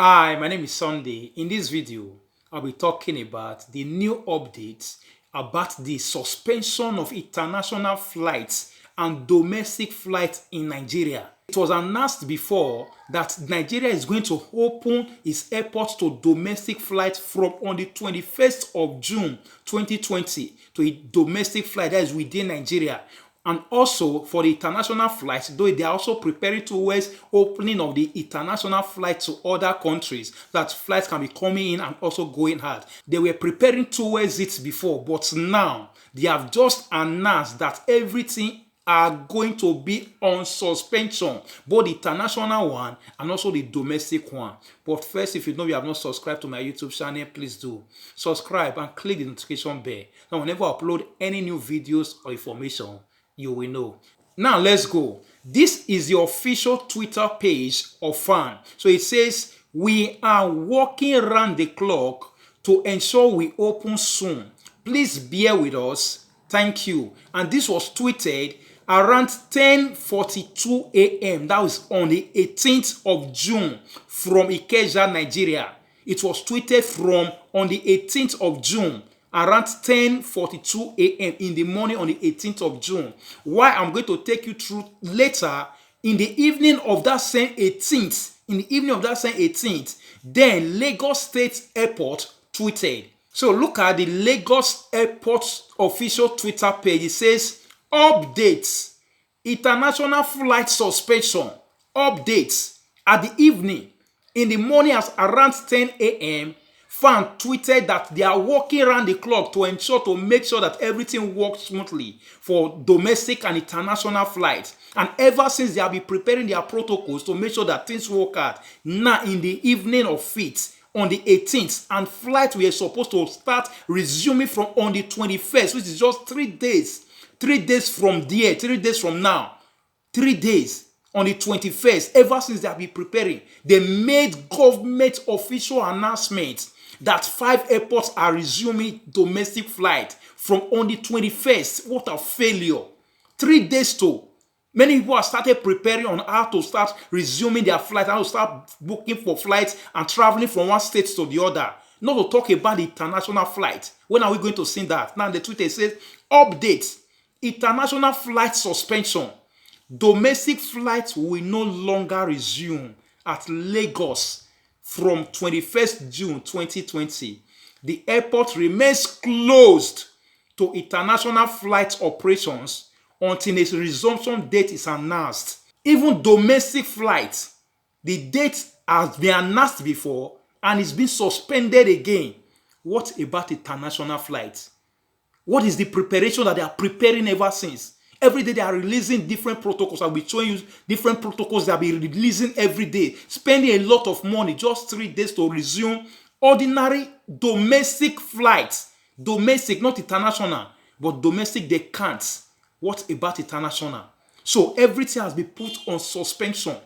Hi, my name is Sunday. In this video, I'll be talking about the new updates about the suspension of international flights and domestic flights in Nigeria. It was announced before that Nigeria is going to open its airports to domestic flights from on the 21st of June 2020 to a domestic flight that is within Nigeria. And also for the international flights, though they are also preparing towards opening of the international flights to other countries, that flights can be coming in and also going out. They were preparing towards it before, but now they have just announced that everything are going to be on suspension, both the international one and also the domestic one. But first, if you know you have not subscribed to my YouTube channel, please do subscribe and click the notification bell. Now, whenever I upload any new videos or information, you will know. Now let's go. This is the official Twitter page of FAAN. So it says, we are working around the clock to ensure we open soon. Please bear with us. Thank you. And this was tweeted around 10:42 a.m. That was on the 18th of June from Ikeja, Nigeria. It was tweeted from on the 18th of June around 10:42 a.m. in the morning on the 18th of June. Why I'm going to take you through later in the evening of that same 18th, then Lagos State Airport tweeted. So look at the Lagos Airport official Twitter page. It says, updates, international flight suspension, updates at the evening. In the morning at around 10 a.m., FAAN tweeted that they are working around the clock to make sure that everything works smoothly for domestic and international flights. And ever since, they have been preparing their protocols to make sure that things work out. Now, in the evening of it, on the 18th, and flights were supposed to start resuming from on the 21st, which is just 3 days. 3 days from there, 3 days from now. 3 days. On the 21st, ever since they have been preparing, they made government official announcements that 5 airports are resuming domestic flight from on the 21st. What a failure. 3 days to. Many people have started preparing on how to start resuming their flight, how to start booking for flights and traveling from one state to the other. Not to talk about the international flight. When are we going to see that? Now the Twitter says, update, international flight suspension. Domestic flights will no longer resume at Lagos from 21st June 2020. The airport remains closed to international flight operations until a resumption date is announced. Even domestic flights, the date has been announced before and is being suspended again. What about international flights? What is the preparation that they are preparing ever since? Every day they are releasing different protocols. I'll be showing you different protocols they'll be releasing every day. Spending a lot of money, just 3 days to resume ordinary domestic flights. Domestic, not international, but domestic they can't. What about international? So everything has been put on suspension.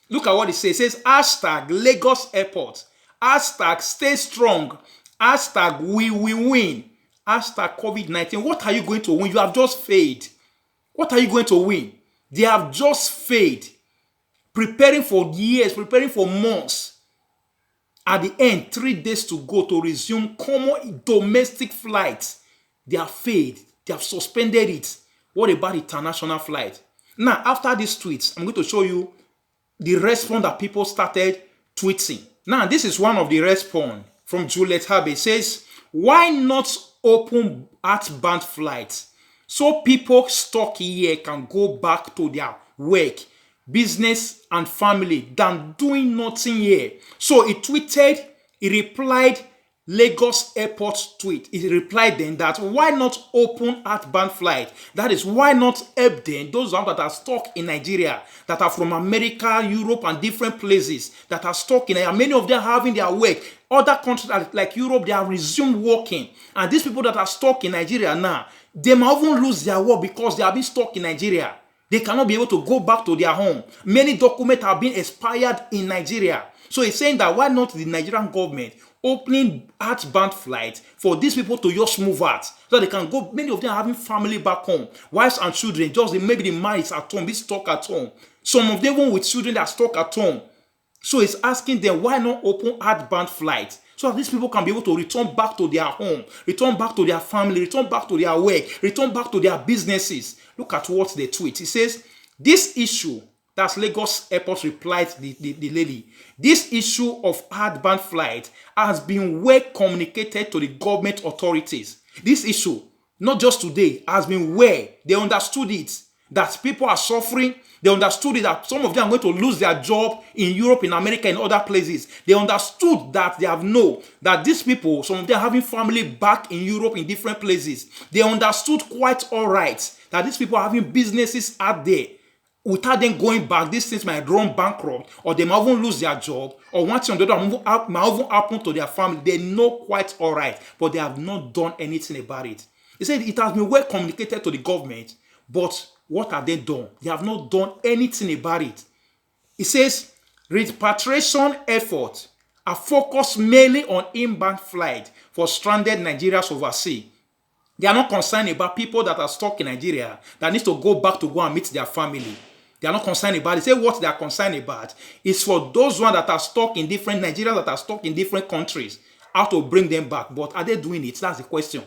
Look at what it says. It says hashtag Lagos Airport. Hashtag stay strong. Hashtag we will win. Hashtag COVID-19. What are you going to win? You have just failed. What are you going to win? They have just failed. Preparing for years, preparing for months. At the end, 3 days to go to resume common domestic flights. They have failed. They have suspended it. What about international flight? Now, after these tweets, I'm going to show you the response that people started tweeting. Now, this is one of the response from Juliet Habe. It says, why not open outbound flights so people stuck here can go back to their work, business, and family than doing nothing here? So he tweeted, he replied Lagos Airport tweet. He replied then that why not open outbound flight? That is, why not help them, those that are stuck in Nigeria, that are from America, Europe, and different places, that are stuck in Nigeria. Many of them are having their work. Other countries like Europe, they are resumed working. And these people that are stuck in Nigeria now, they might even lose their work because they have been stuck in Nigeria. They cannot be able to go back to their home. Many documents have been expired in Nigeria. So he's saying that why not the Nigerian government opening outbound flights for these people to just move out so they can go. Many of them are having family back home, wives and children. Just maybe the man is at home, be stuck at home. Some of them even with children that are stuck at home. So it's asking them, why not open outbound flights so that these people can be able to return back to their home, return back to their family, return back to their work, return back to their businesses. Look at what they tweet. It says, this issue, that's Lagos Airport replied the lady, this issue of outbound flight has been well communicated to the government authorities. This issue, not just today, has been well. They understood it, that people are suffering. They understood it, that some of them are going to lose their job in Europe, in America, in other places. They understood that they have known that these people, some of them are having family back in Europe, in different places. They understood quite all right that these people are having businesses out there. Without them going back, these things might run bankrupt, or they might even lose their job, or one thing or the other might even happen to their family. They know quite all right, but they have not done anything about it. He said it has been well communicated to the government, but what have they done? They have not done anything about it. He says repatriation efforts are focused mainly on inbound flight for stranded Nigerians overseas. They are not concerned about people that are stuck in Nigeria that need to go back to go and meet their family. They are not concerned about it. Say what they are concerned about is for those ones that are stuck in different Nigerians that are stuck in different countries, how to bring them back. But are they doing it? That's the question.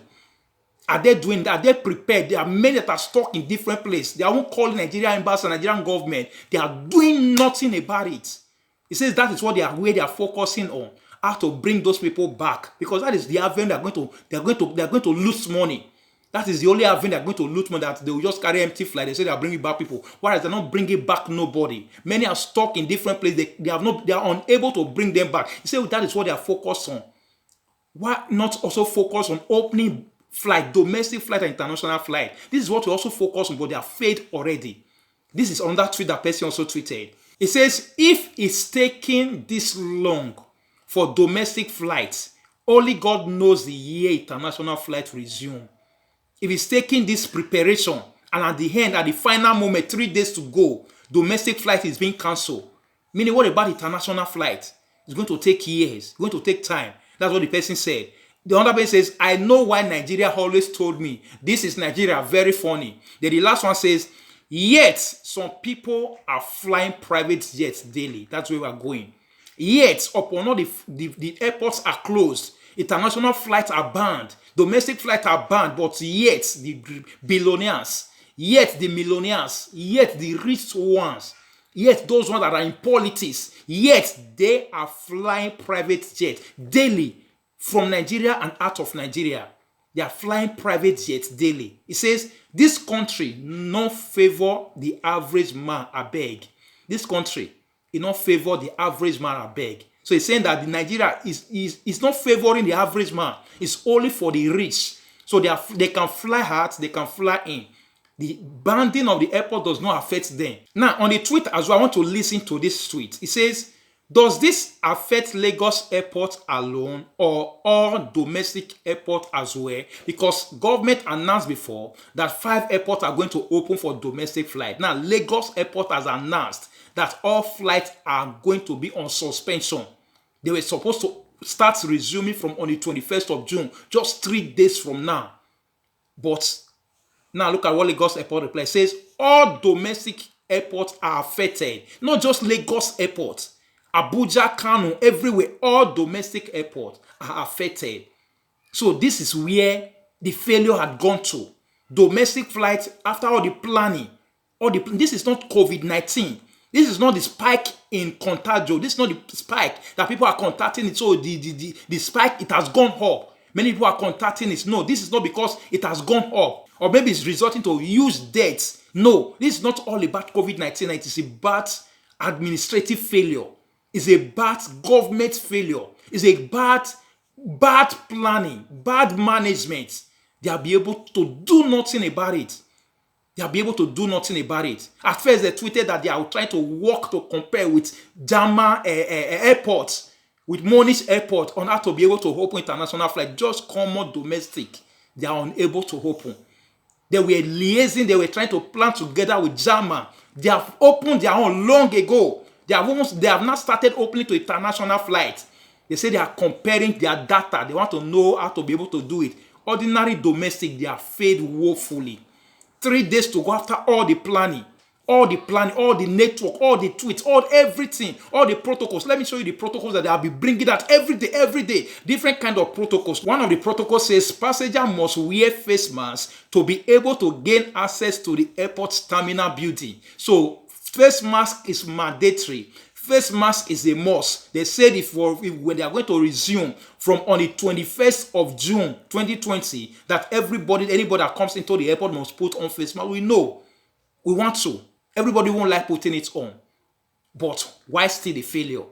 Are they doing that? Are they prepared? There are many that are stuck in different places. They are not calling Nigerian embassy, Nigerian government. They are doing nothing about it. He says that is what they are, where they are focusing on, how to bring those people back, because that is the avenue they are going to lose money. That is the only avenue they are going to lose money, that they will just carry empty flight. They say they are bringing back people, whereas they are not bringing back nobody. Many are stuck in different places. They are unable to bring them back. He said that is what they are focused on. Why not also focus on opening flight, domestic flight and international flight? This is what we also focus on, but they are failed already. This is on that tweet that person also tweeted. It says, if it's taking this long for domestic flights, only God knows the year international flight resume. If it's taking this preparation, and at the end, at the final moment, 3 days to go, domestic flight is being cancelled. Meaning, what about international flight? It's going to take years. It's going to take time. That's what the person said. The other person says, I know why Nigeria always told me, this is Nigeria, very funny. Then the last one says, yet some people are flying private jets daily. That's where we are going. Yet, upon all the airports are closed, international flights are banned, domestic flights are banned, but yet the billionaires, yet the millionaires, yet the rich ones, yet those ones that are in politics, yet they are flying private jets daily from Nigeria and out of Nigeria. They are flying private jets daily. It says, this country not favor the average man, I beg. This country, it not favor the average man, I beg. So he's saying that the Nigeria is not favoring the average man. It's only for the rich. So they can fly out, they can fly in. The banding of the airport does not affect them. Now, on the tweet as well, I want to listen to this tweet. It says, does this affect Lagos Airport alone or all domestic airports as well? Because government announced before that 5 airports are going to open for domestic flight. Now, Lagos Airport has announced that all flights are going to be on suspension. They were supposed to start resuming from on the 21st of June, just 3 days from now. But now look at what Lagos Airport replies. It says all domestic airports are affected. Not just Lagos Airport. Abuja, Kano, everywhere, all domestic airports are affected. So this is where the failure had gone to. Domestic flights, after all the planning, this is not COVID-19. This is not the spike in contagio. This is not the spike that people are contacting it. So the spike, it has gone up. Many people are contacting it. No, this is not because it has gone up. Or maybe it's resulting to huge deaths. No, this is not all about COVID-19. It is about administrative failure. It's a bad government failure. It's a bad planning, bad management. They'll be able to do nothing about it. They'll be able to do nothing about it. At first, they tweeted that they are trying to work to compare with Jama airports, with Monish Airport, on how to be able to open international flight. Just common domestic, they are unable to open. They were liaising, they were trying to plan together with Jama. They have opened their own long ago. They have not started opening to international flights. They say they are comparing their data. They want to know how to be able to do it. Ordinary domestic, they are failed woefully. 3 days to go after all the planning. all the planning, all the network, all the tweets, all everything, all the protocols. Let me show you the protocols that I'll be bringing out every day, different kind of protocols. One of the protocols says passenger must wear face masks to be able to gain access to the airport's terminal building. So face mask is mandatory. Face mask is a must. They said if when they are going to resume from on the 21st of June 2020, that anybody that comes into the airport must put on face mask. We know. We want to. Everybody won't like putting it on. But why still the failure?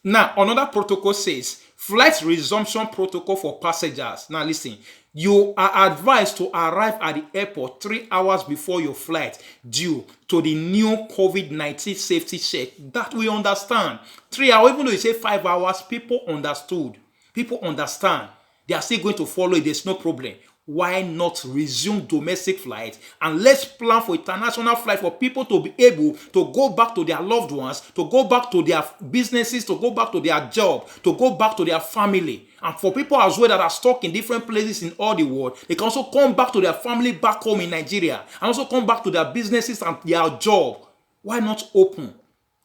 Now, another protocol says flight resumption protocol for passengers. Now, listen. You are advised to arrive at the airport 3 hours before your flight due to the new COVID-19 safety check. That we understand. 3 hours, even though you say 5 hours, people understood. People understand. They are still going to follow it. There's no problem. Why not resume domestic flight and let's plan for international flight for people to be able to go back to their loved ones, to go back to their businesses, to go back to their job, to go back to their family. And for people as well that are stuck in different places in all the world, they can also come back to their family back home in Nigeria and also come back to their businesses and their job. Why not open?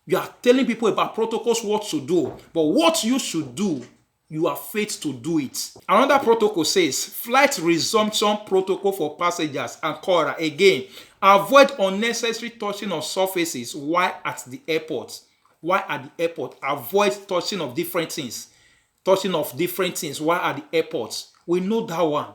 You are telling people about protocols, what to do, but what you should do, you are fit to do it. Another protocol says flight resumption protocol for passengers and CORA. Again, avoid unnecessary touching of surfaces while at the airport. While at the airport, avoid touching of different things. Touching of different things while at the airport. We know that one.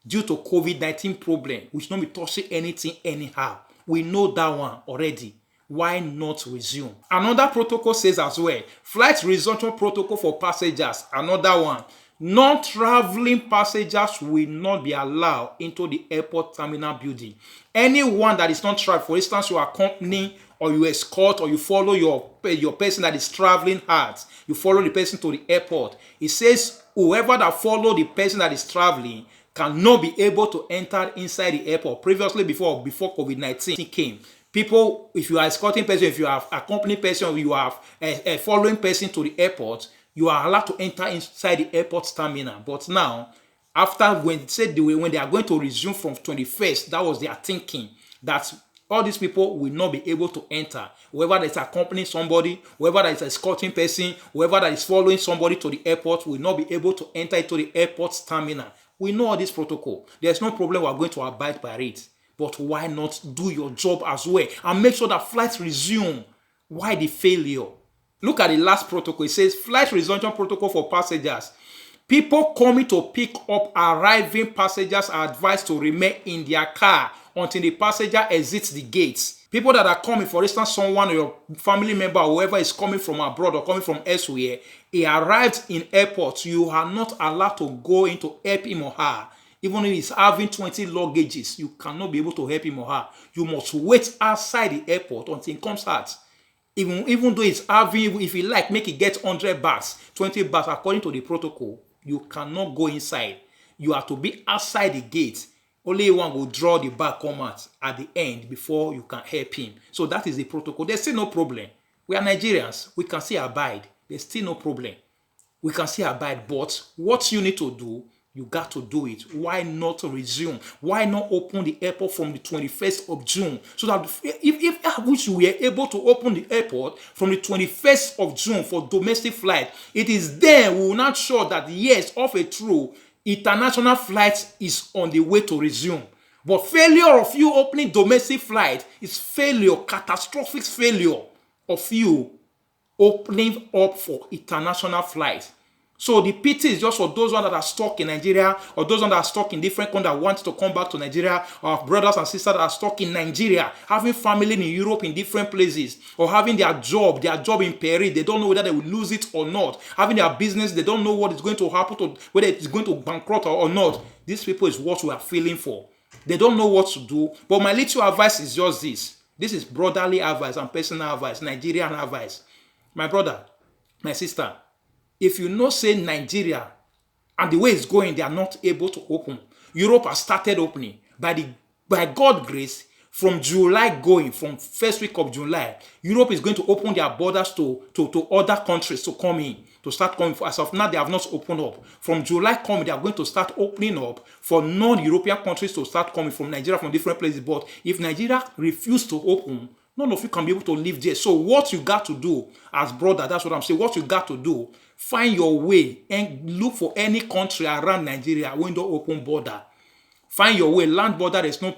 Due to COVID-19 problem, we should not be touching anything anyhow. We know that one already. Why not resume? Another protocol says as well, flight resumption protocol for passengers. Another one, non-traveling passengers will not be allowed into the airport terminal building. Anyone that is not traveling, for instance, you accompany or you escort or you follow your person that is traveling hard, you follow the person to the airport. It says whoever that follow the person that is traveling cannot be able to enter inside the airport. Previously, before COVID-19 came, people, if you are escorting person, if you have accompanying person, you have a following person to the airport, you are allowed to enter inside the airport terminal. But now, after when they are going to resume from 21st, that was their thinking that all these people will not be able to enter. Whoever that is accompanying somebody, whoever that is escorting person, whoever that is following somebody to the airport will not be able to enter into the airport terminal. We know all this protocol. There's no problem. We are going to abide by it. But why not do your job as well and make sure that flights resume? Why the failure? Look at the last protocol. It says flight resumption protocol for passengers. People coming to pick up arriving passengers are advised to remain in their car until the passenger exits the gates. People that are coming, for instance, someone or your family member or whoever is coming from abroad or coming from elsewhere, he arrived in airport, you are not allowed to go in to help him or her. Even if he's having 20 luggages, you cannot be able to help him or her. You must wait outside the airport until he comes out. Even though he's having, if he like, make it get 100 bags, 20 bags, according to the protocol, you cannot go inside. You have to be outside the gate. Only one will draw the bag, come out at the end before you can help him. So that is the protocol. There's still no problem. We are Nigerians. We can still abide. There's still no problem. We can still abide. But what you need to do, you got to do it. Why not resume? Why not open the airport from the 21st of June? So that if I wish we were able to open the airport from the 21st of June for domestic flight, it is then we will not show that yes, of a true, international flight is on the way to resume. But failure of you opening domestic flight is failure, catastrophic failure of you opening up for international flight. So the pity is just for those ones that are stuck in Nigeria or those ones that are stuck in different countries that want to come back to Nigeria, or brothers and sisters that are stuck in Nigeria, having family in Europe in different places, or having their job in peril. They don't know whether they will lose it or not. Having their business, they don't know what is going to happen to, whether it's going to bankrupt or not. These people is what we are feeling for. They don't know what to do. But my little advice is just this. This is brotherly advice and personal advice, Nigerian advice. My brother, my sister, if you know, say Nigeria and the way it's going, they are not able to open. Europe has started opening. By God's grace, from July going, from first week of July, Europe is going to open their borders to other countries to come in, to start coming. As of now, they have not opened up. From July coming, they are going to start opening up for non-European countries to start coming from Nigeria, from different places. But if Nigeria refuses to open, None of you can be able to live there. So what you got to do as brother, that's what I'm saying. What you got to do, find your way and look for any country around Nigeria when they open border. Find your way. Land border, there's no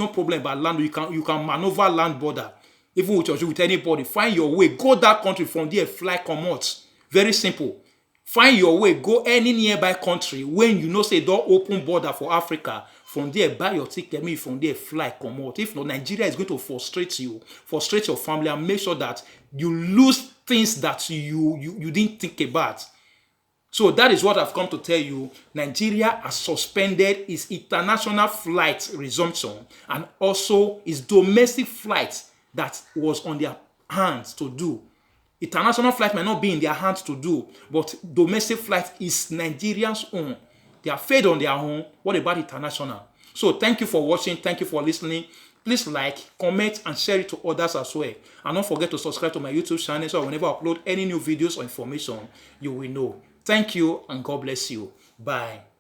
problem about land. You can maneuver land border. Even with anybody. Find your way. Go that country, from there, fly, come out. Very simple. Find your way. Go any nearby country when you know say don't open border for Africa. From there, buy your ticket. Maybe from there, fly, come out. If not, Nigeria is going to frustrate you, frustrate your family, and make sure that you lose things that you didn't think about. So that is what I've come to tell you. Nigeria has suspended its international flight resumption and also its domestic flights that was on their hands to do. International flight might not be in their hands to do, but domestic flight is Nigerians' own. They are fed on their own. What about international? So thank you for watching. Thank you for listening. Please like, comment, and share it to others as well. And don't forget to subscribe to my YouTube channel so whenever I upload any new videos or information, you will know. Thank you and God bless you. Bye.